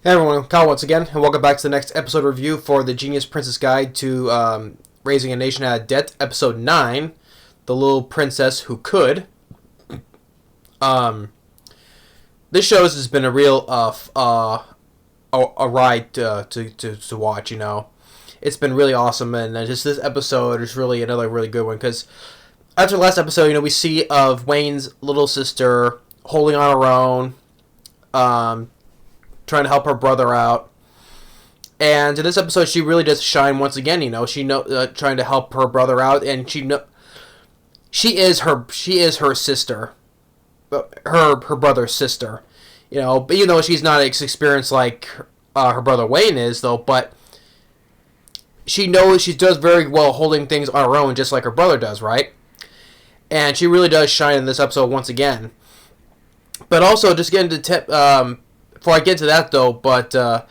Hey everyone, Kyle once again, and welcome back to the next episode review for the Genius Princess Guide to Raising a Nation Out of Debt, Episode 9, The Little Princess Who Could. This show has been a real a ride to watch, you know. It's been really awesome, and just this episode is really another really good one, because after the last episode, you know, we see of Wayne's little sister holding on her own, trying to help her brother out. And in this episode, she really does shine once again. You know, trying to help her brother out, and she is her sister, her brother's sister. You know, but even though she's not experienced like her brother Wayne is, though, but she does very well holding things on her own, just like her brother does, right? And she really does shine in this episode once again. But also, just getting to before I get to that, though, but how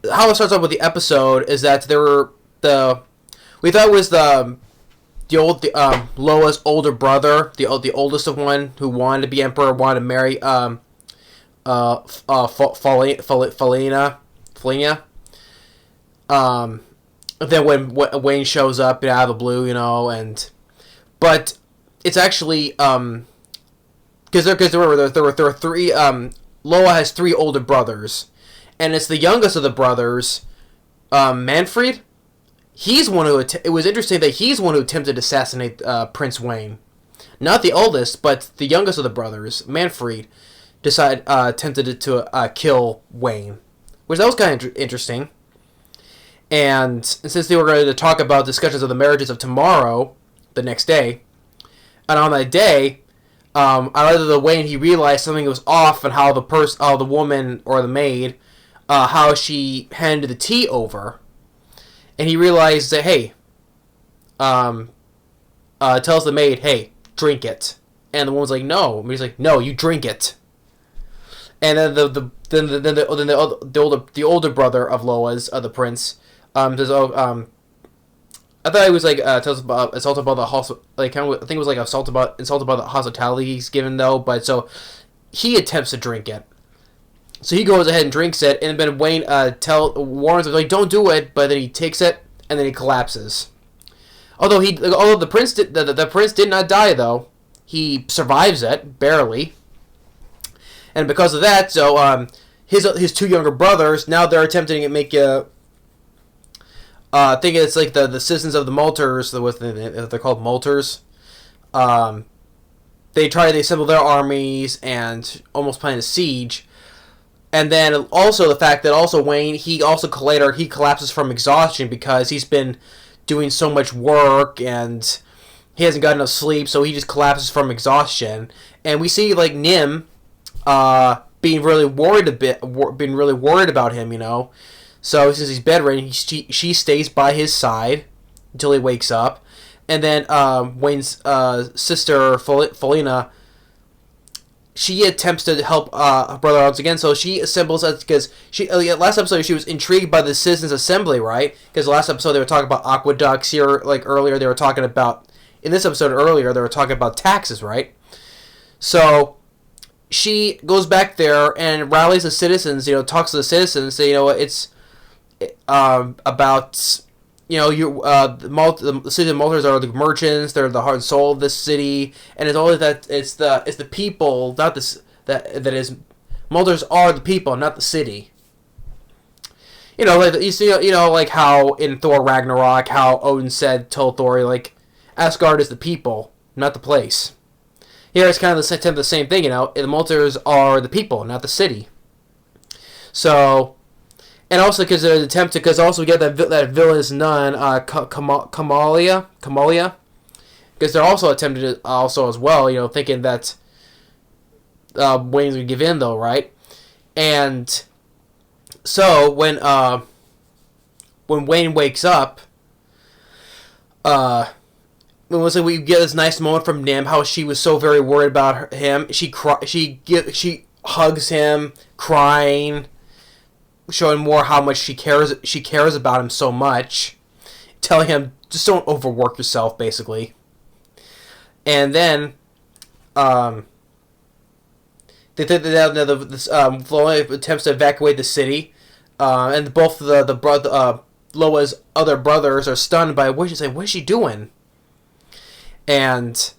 it starts off with the episode is that we thought it was the Loa's older brother, the oldest of one, who wanted to be emperor, wanted to marry Felina. Then when Wayne shows up out of the blue, you know, but it's actually because there were three. Loa has three older brothers, and it's the youngest of the brothers, Manfred. He's one who. It was interesting that he's one who attempted to assassinate Prince Wayne, not the oldest, but the youngest of the brothers, Manfred, attempted to kill Wayne, which that was kind of interesting. And since they were going to talk about discussions of the marriages of tomorrow, the next day, and on that day, either the Wayne, he realized something was off, and how the woman or the maid, how she handed the tea over, and he realized that tells the maid, hey, drink it, and the woman's like, no, and he's like, no, you drink it, and then the older brother of Loa's, the prince, says, I thought it was like tells about assault about the I think it was like insult about the hospitality he's given, though. But so he attempts to drink it, so he goes ahead and drinks it, and then Wayne warns him, like, don't do it, but then he takes it and then he collapses. Although the prince did not die, though, he survives it barely, and because of that, so his two younger brothers, now they're attempting to make I think it's like the citizens of the Malters, they're called Malters. They assemble their armies and almost plan a siege. And then also the fact that also Wayne, he collapses from exhaustion because he's been doing so much work and he hasn't got enough sleep, so he just collapses from exhaustion. And we see like Nim being really worried about him, you know. So since he's bedridden, she stays by his side until he wakes up, and then Wayne's sister Felina, she attempts to help her brother once again. So she assembles because last episode she was intrigued by the citizens' assembly, right? Because last episode they were talking about aqueducts. Here, like earlier, they were talking about they were talking about taxes, right? So she goes back there and rallies the citizens. You know, talks to the citizens. Say, you know, it's about, you know, the city of Malters are the merchants, they're the heart and soul of this city, and it's only that it's the people, not this that is Malters are the people, not the city. You know, like you see, you know, like how in Thor Ragnarok, how Odin told Thor, like, Asgard is the people, not the place. Here it's kind of the same thing, you know. The Malters are the people, not the city. So. And also because there's an attempt because also we get that villainous nun, Kamalia, because they're also attempted it also as well, you know, thinking that Wayne's gonna give in, though, right? And so when Wayne wakes up, we get this nice moment from Nim, how she was so very worried about him. She hugs him, crying, showing more how much she cares about him so much, telling him just don't overwork yourself, basically. And then Loa attempts to evacuate the city, and both the brother Loa's other brothers are stunned by what she's saying. What is she doing? And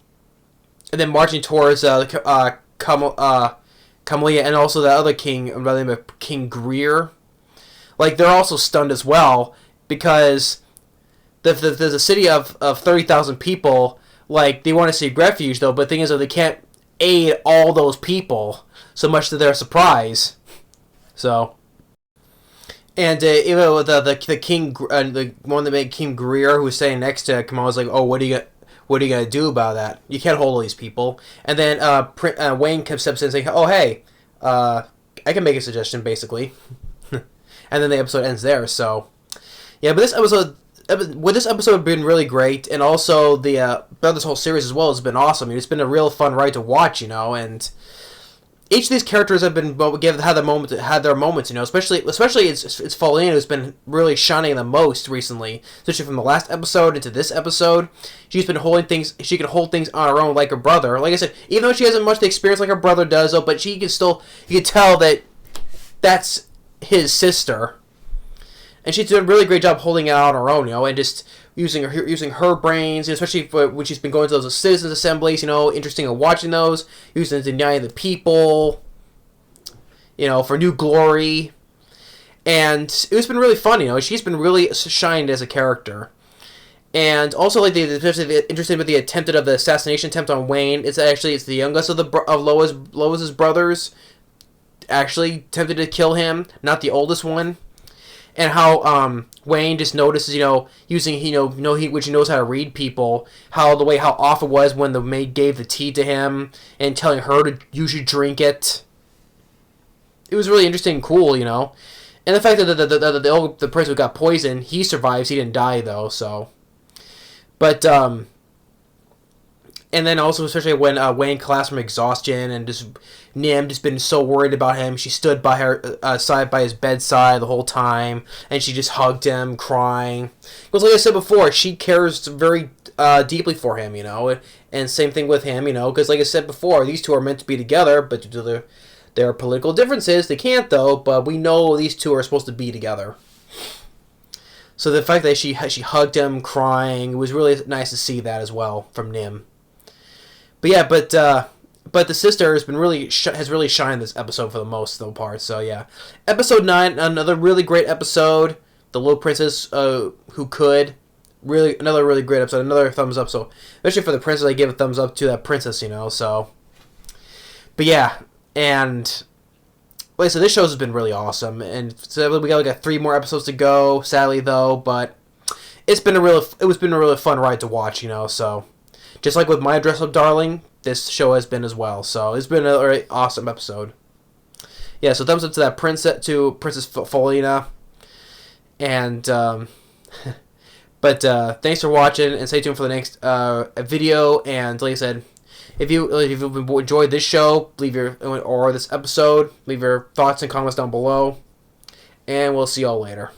then marching towards Kamalia and also the other king by the name of King Greer. Like, they're also stunned as well because there's a city of 30,000 people. Like, they want to seek refuge, though, but the thing is that they can't aid all those people, so much to their surprise. So, and even with the king, the one that made King Greer, who was standing next to Kamal, was like, "Oh, what are you gonna do about that? You can't hold all these people." And then Wayne steps in saying, "Oh, hey, I can make a suggestion, basically." And then the episode ends there. So, yeah, but this episode been really great, and also this whole series as well has been awesome. It's been a real fun ride to watch, and each of these characters have been had their moments, especially it's Paulina who's been really shining the most recently, especially from the last episode into this episode. She's been holding things. She can hold things on her own like her brother. Like I said, even though she hasn't much experience like her brother does, though, but you can tell that that's his sister. And she's doing a really great job holding it out on her own, and just using her brains, especially when she's been going to those citizens' assemblies, interesting in watching those, using it to unite the people, for new glory. And it's been really fun, she's been really shined as a character. And also, like, especially interested with the assassination attempt on Wayne. It's the youngest of Lois's brothers actually attempted to kill him, not the oldest one. And how Wayne just notices, using which he knows how to read people, how off it was when the maid gave the tea to him and telling her to usually drink it was really interesting and cool, and the fact that the person who got poisoned, he survives, he didn't die though, so. But and then also, especially when Wayne collapsed from exhaustion, and just Nim just been so worried about him, she stood by her side by his bedside the whole time, and she just hugged him, crying. Because, like I said before, she cares very deeply for him, and same thing with him, because, like I said before, these two are meant to be together, but due to their political differences, they can't though. But we know these two are supposed to be together. So the fact that she hugged him, crying, it was really nice to see that as well from Nim. But yeah, but the sister has really shined this episode for the most part. So yeah, episode 9, another really great episode. The Little Princess Who Could, another really great episode. Another thumbs up. So especially for the princess, I give a thumbs up to that princess. So, but yeah, and like I said, this show has been really awesome. And so we got 3 more episodes to go. Sadly though, but it's been a really fun ride to watch. So. Just like with My Dress Up Darling, this show has been as well. So it's been a really awesome episode. Yeah, so thumbs up to that Princess Paulina. And but thanks for watching, and stay tuned for the next video. And like I said, if you've enjoyed this show, or this episode, leave your thoughts and comments down below, and we'll see y'all later.